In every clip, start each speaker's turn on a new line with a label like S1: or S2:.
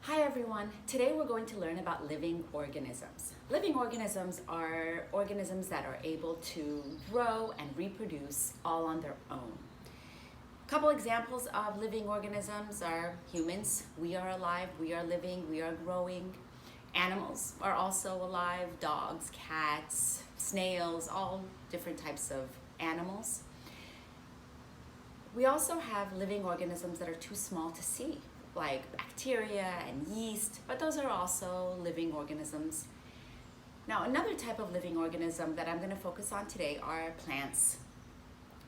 S1: Hi everyone, today we're going to learn about living organisms. Living organisms are organisms that are able to grow and reproduce all on their own. A couple examples of living organisms are humans. We are alive, we are living, we are growing. Animals are also alive, dogs, cats, snails, all different types of animals. We also have living organisms that are too small to see, like bacteria and yeast, but those are also living organisms. Now, another type of living organism that I'm going to focus on today are plants.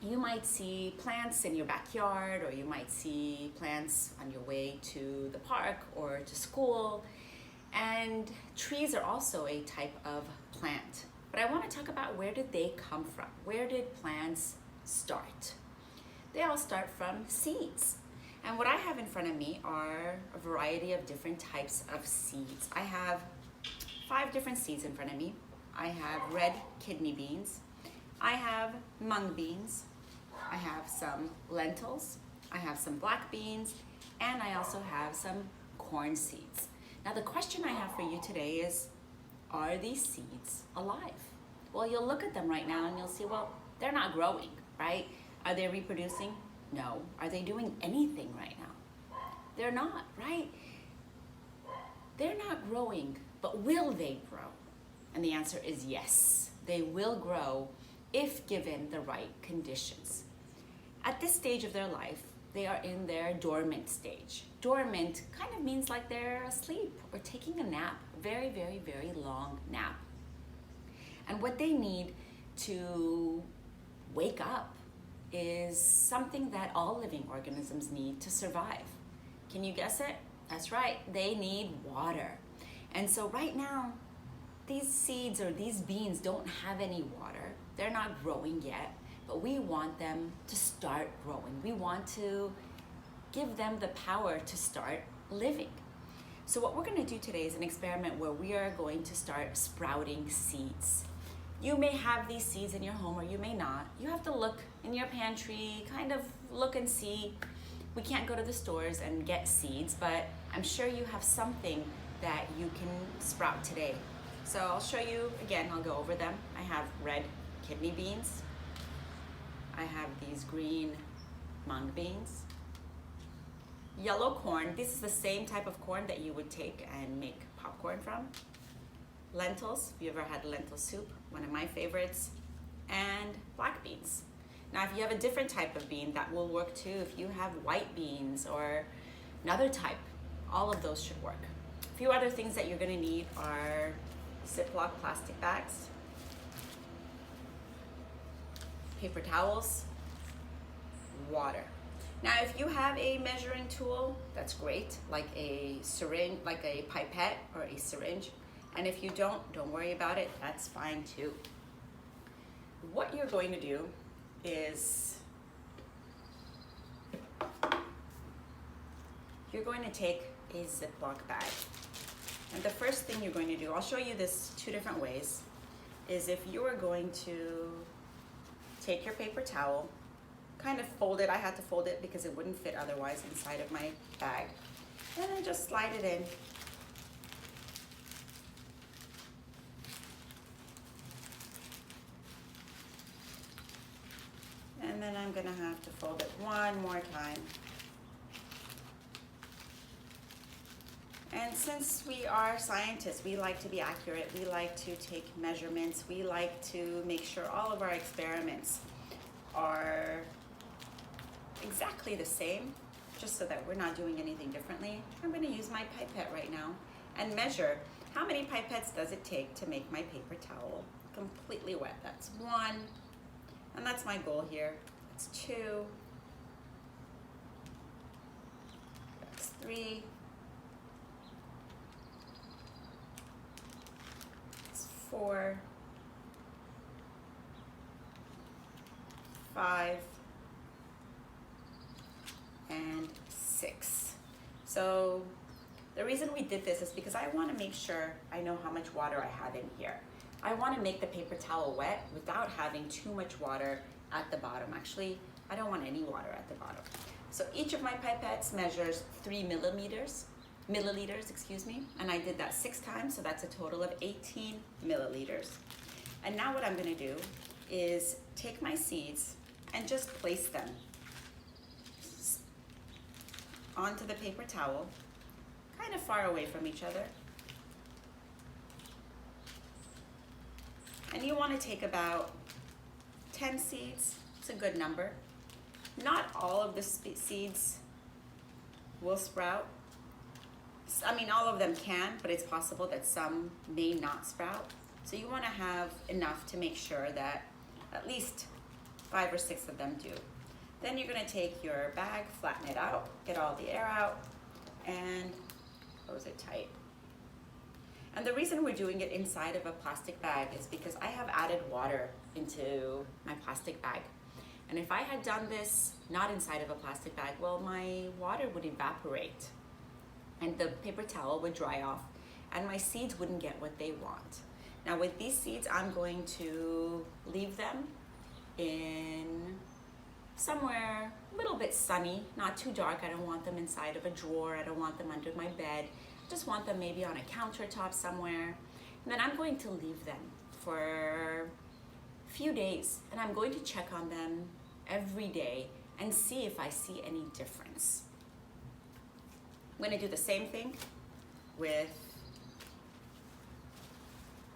S1: You might see plants in your backyard, or you might see plants on your way to the park or to school. And trees are also a type of plant. But I want to talk about, where did they come from? Where did plants start? They all start from seeds. And what I have in front of me are a variety of different types of seeds. I have 5 different seeds in front of me. I have red kidney beans. I have mung beans. I have some lentils. I have some black beans. And I also have some corn seeds. Now the question I have for you today is, are these seeds alive? Well, you'll look at them right now and you'll see, well, they're not growing, right? Are they reproducing? No. Are they doing anything right now? They're not, right? They're not growing, but will they grow? And the answer is yes. They will grow if given the right conditions. At this stage of their life, they are in their dormant stage. Dormant kind of means like they're asleep or taking a nap, a very, very, very long nap. And what they need to wake up is something that all living organisms need to survive. Can you guess it? That's right, they need water. And so right now, these seeds or these beans don't have any water. They're not growing yet, but we want them to start growing. We want to give them the power to start living. So what we're going to do today is an experiment where we are going to start sprouting seeds. You may have these seeds in your home, or you may not. You have to look in your pantry, kind of look and see. We can't go to the stores and get seeds, but I'm sure you have something that you can sprout today. So I'll show you again, I'll go over them. I have red kidney beans. I have these green mung beans. Yellow corn, this is the same type of corn that you would take and make popcorn from. Lentils, if you ever had lentil soup, one of my favorites, and black beans. Now, if you have a different type of bean, that will work too. If you have white beans or another type, all of those should work. A few other things that you're going to need are Ziploc plastic bags, paper towels, water. Now, if you have a measuring tool, that's great, like a syringe, like a pipette or a syringe. And if you don't worry about it, that's fine too. What you're going to do is you're going to take a Ziploc bag. And the first thing you're going to do, I'll show you this 2 different ways, is if you are going to take your paper towel, kind of fold it. I had to fold it because it wouldn't fit otherwise inside of my bag. And then just slide it in. And then I'm gonna have to fold it one more time. And since we are scientists, we like to be accurate, we like to take measurements, we like to make sure all of our experiments are exactly the same, just so that we're not doing anything differently. I'm gonna use my pipette right now and measure how many pipettes does it take to make my paper towel completely wet. That's 1. And that's my goal here. That's 2. That's 3. That's 4. 5. And 6. So the reason we did this is because I want to make sure I know how much water I have in here. I want to make the paper towel wet without having too much water at the bottom. Actually, I don't want any water at the bottom. So each of my pipettes measures 3 millimeters. milliliters, excuse me, and I did that 6 times, so that's a total of 18 milliliters. And now what I'm gonna do is take my seeds and just place them onto the paper towel, kind of far away from each other. And you wanna take about 10 seeds, it's a good number. Not all of the seeds will sprout. I mean, all of them can, but it's possible that some may not sprout. So you want to have enough to make sure that at least 5 or 6 of them do. Then you're going to take your bag, flatten it out, get all the air out, and close it tight. And the reason we're doing it inside of a plastic bag is because I have added water into my plastic bag. And if I had done this not inside of a plastic bag, well, my water would evaporate and the paper towel would dry off and my seeds wouldn't get what they want. Now with these seeds, I'm going to leave them in somewhere a little bit sunny, not too dark. I don't want them inside of a drawer. I don't want them under my bed. I just want them maybe on a countertop somewhere. And then I'm going to leave them for a few days and I'm going to check on them every day and see if I see any difference. I'm going to do the same thing with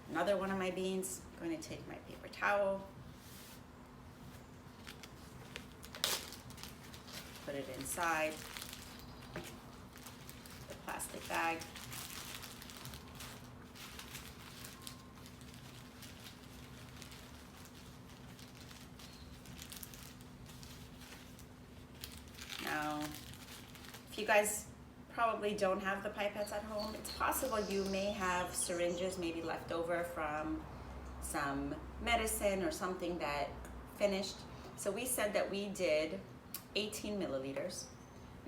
S1: another one of my beans. I'm going to take my paper towel, put it inside the plastic bag. Now, if you guys probably don't have the pipettes at home, it's possible you may have syringes maybe left over from some medicine or something that finished. So we said that we did 18 milliliters.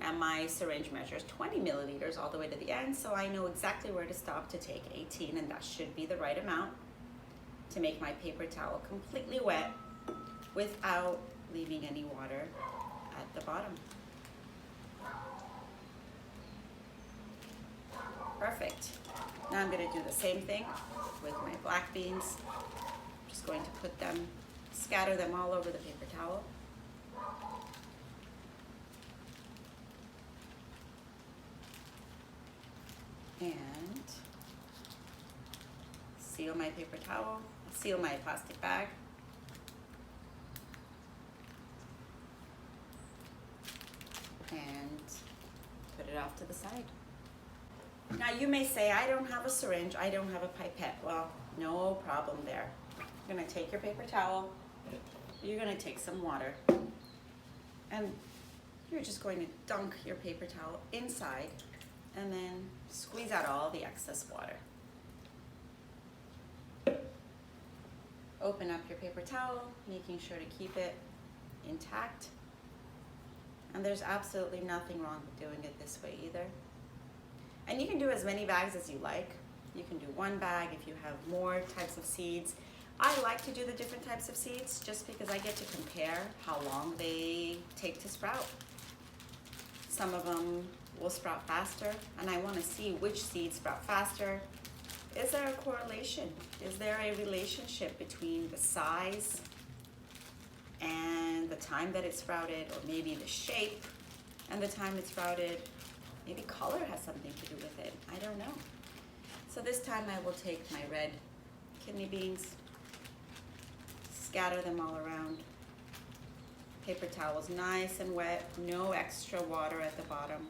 S1: Now my syringe measures 20 milliliters all the way to the end, so I know exactly where to stop to take 18, and that should be the right amount to make my paper towel completely wet without leaving any water at the bottom. Perfect. Now I'm going to do the same thing with my black beans. I'm just going to put them, scatter them all over the paper towel. And seal my paper towel, seal my plastic bag. And put it off to the side. Now you may say, I don't have a syringe, I don't have a pipette. Well, no problem there. You're gonna take your paper towel, you're gonna take some water, and you're just going to dunk your paper towel inside and then squeeze out all the excess water. Open up your paper towel, making sure to keep it intact. And there's absolutely nothing wrong with doing it this way either. And you can do as many bags as you like. You can do one bag if you have more types of seeds. I like to do the different types of seeds just because I get to compare how long they take to sprout. Some of them will sprout faster, and I want to see which seeds sprout faster. Is there a correlation? Is there a relationship between the size and the time that it sprouted, or maybe the shape and the time it sprouted? Maybe color has something to do with it. I don't know. So this time I will take my red kidney beans, scatter them all around. Paper towels nice and wet, no extra water at the bottom.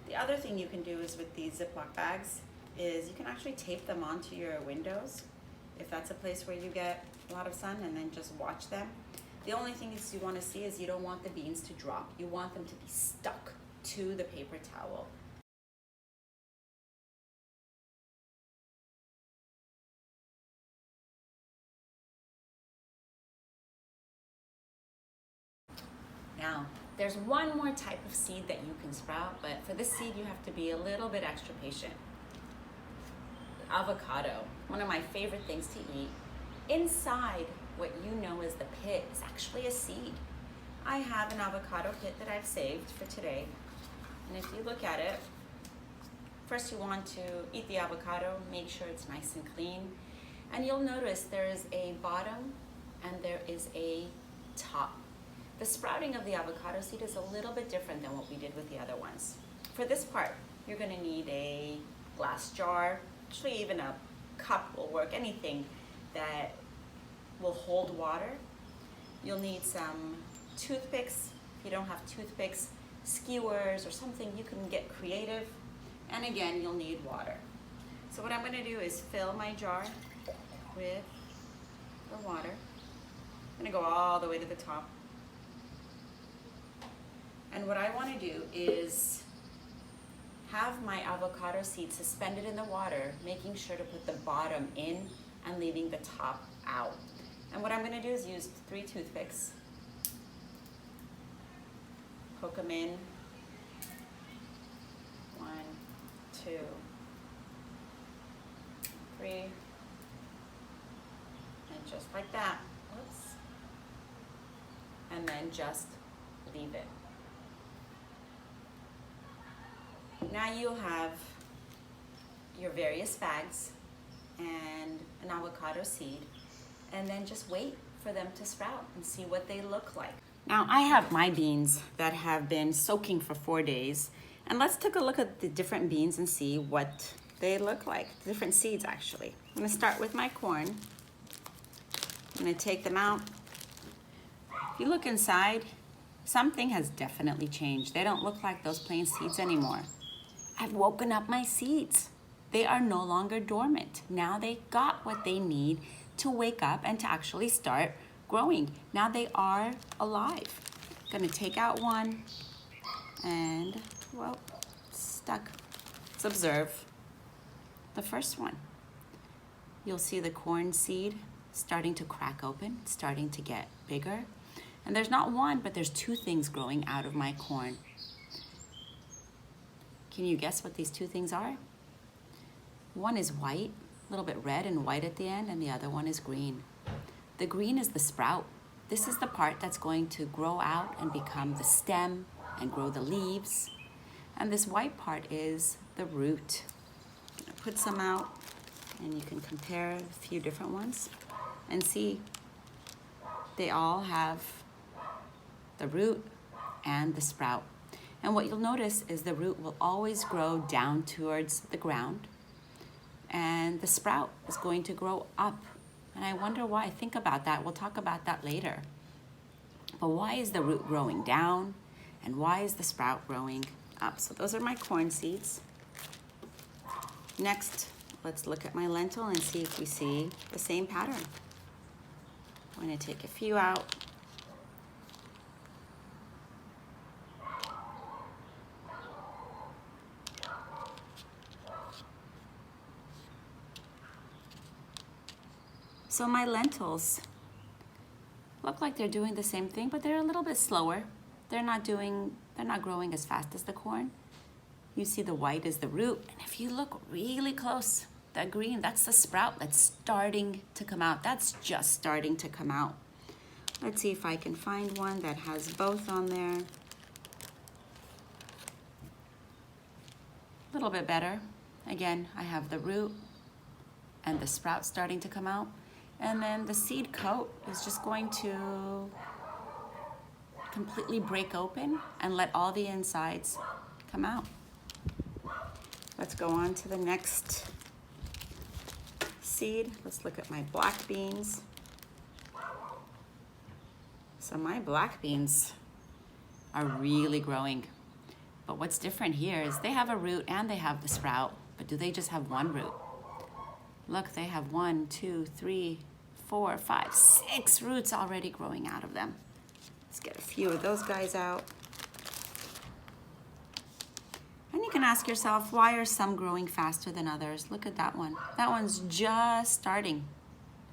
S1: The other thing you can do is with these Ziploc bags is you can actually tape them onto your windows if that's a place where you get a lot of sun, and then just watch them. The only thing is you want to see is you don't want the beans to drop. You want them to be stuck to the paper towel. Now, there's one more type of seed that you can sprout, but for this seed you have to be a little bit extra patient. Avocado, one of my favorite things to eat. Inside what you know as the pit is actually a seed. I have an avocado pit that I've saved for today, And if you look at it, first you want to eat the avocado, make sure it's nice and clean. And you'll notice there is a bottom and there is a top. The sprouting of the avocado seed is a little bit different than what we did with the other ones. For this part, you're gonna need a glass jar, actually even a cup will work, anything that will hold water. You'll need some toothpicks. If you don't have toothpicks, skewers or something, you can get creative. And again, you'll need water. So what I'm gonna do is fill my jar with the water. I'm gonna go all the way to the top. And what I wanna do is have my avocado seed suspended in the water, making sure to put the bottom in and leaving the top out. And what I'm gonna do is use 3 toothpicks, poke them in, 1, 2, 3, and just like that, whoops, and then just leave it. Now you'll have your various bags and an avocado seed, and then just wait for them to sprout and see what they look like. Now I have my beans that have been soaking for 4 days, and let's take a look at the different beans and see what they look like, different seeds actually. I'm gonna start with my corn. I'm gonna take them out. If you look inside, something has definitely changed. They don't look like those plain seeds anymore. I've woken up my seeds. They are no longer dormant. Now they got what they need to wake up and to actually start growing. Now they are alive. I'm gonna take out one and, well, stuck. Let's observe the first one. You'll see the corn seed starting to crack open, starting to get bigger. And there's not one, but there's 2 things growing out of my corn. Can you guess what these 2 things are? One is white, a little bit red and white at the end, and the other one is green. The green is the sprout. This is the part that's going to grow out and become the stem and grow the leaves. And this white part is the root. I'm gonna put some out, and you can compare a few different ones and see they all have the root and the sprout. And what you'll notice is the root will always grow down towards the ground, and the sprout is going to grow up. And I wonder why. Think about that. We'll talk about that later. But why is the root growing down, and why is the sprout growing up? So those are my corn seeds. Next, let's look at my lentil and see if we see the same pattern. I'm going to take a few out. So my lentils look like they're doing the same thing, but they're a little bit slower. They're not growing as fast as the corn. You see the white is the root, and if you look really close, that green, that's the sprout that's starting to come out. That's just starting to come out. Let's see if I can find one that has both on there. A little bit better. Again, I have the root and the sprout starting to come out. And then the seed coat is just going to completely break open and let all the insides come out. Let's go on to the next seed. Let's look at my black beans. So my black beans are really growing. But what's different here is they have a root and they have the sprout, but do they just have one root? Look, they have 1, 2, 3, 4, 5, 6 roots already growing out of them. Let's get a few of those guys out. And you can ask yourself, why are some growing faster than others? Look at that one. That one's just starting.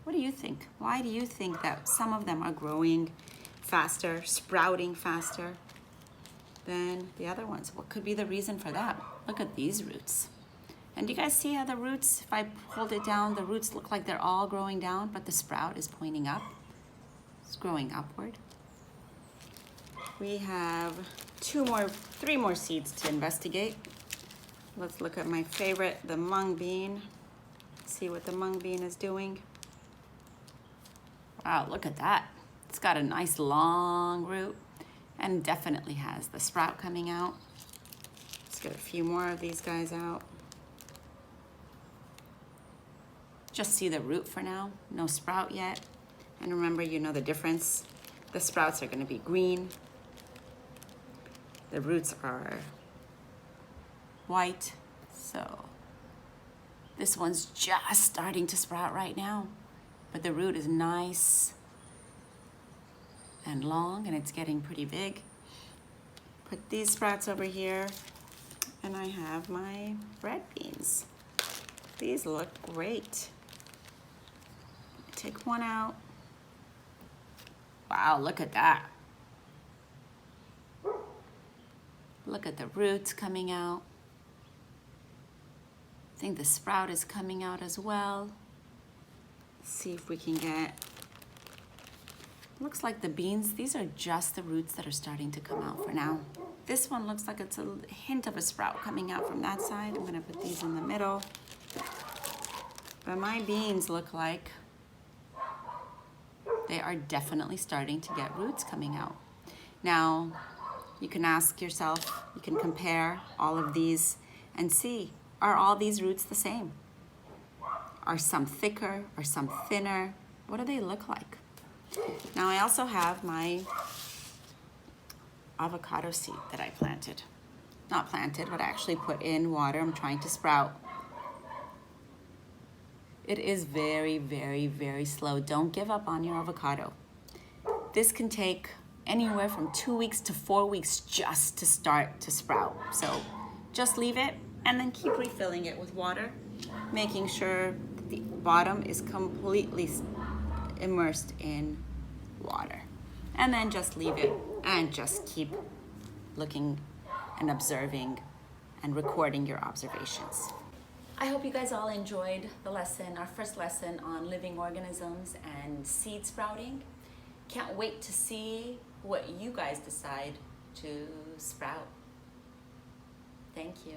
S1: What do you think? Why do you think that some of them are growing faster, sprouting faster than the other ones? What could be the reason for that? Look at these roots. And do you guys see how the roots, if I hold it down, the roots look like they're all growing down, but the sprout is pointing up. It's growing upward. We have three more seeds to investigate. Let's look at my favorite, the mung bean. See what the mung bean is doing. Wow, look at that. It's got a nice long root and definitely has the sprout coming out. Let's get a few more of these guys out. Just see the root for now, no sprout yet. And remember, you know the difference. The sprouts are gonna be green. The roots are white, so this one's just starting to sprout right now, but the root is nice and long and it's getting pretty big. Put these sprouts over here and I have my red beans. These look great. Take one out. Wow, look at that. Look at the roots coming out. I think the sprout is coming out as well. Let's see if we can get, looks like the beans, these are just the roots that are starting to come out for now. This one looks like it's a hint of a sprout coming out from that side. I'm gonna put these in the middle. But my beans look like they are definitely starting to get roots coming out. Now, you can ask yourself, you can compare all of these and see, are all these roots the same? Are some thicker? Are some thinner? What do they look like? Now I also have my avocado seed that I planted. Not planted, but I actually put in water. I'm trying to sprout. It is very, very, very slow. Don't give up on your avocado. This can take anywhere from 2 weeks to 4 weeks just to start to sprout. So just leave it and then keep refilling it with water, making sure the bottom is completely immersed in water. And then just leave it and just keep looking and observing and recording your observations. I hope you guys all enjoyed the lesson, our first lesson on living organisms and seed sprouting. Can't wait to see what you guys decide to sprout. Thank you.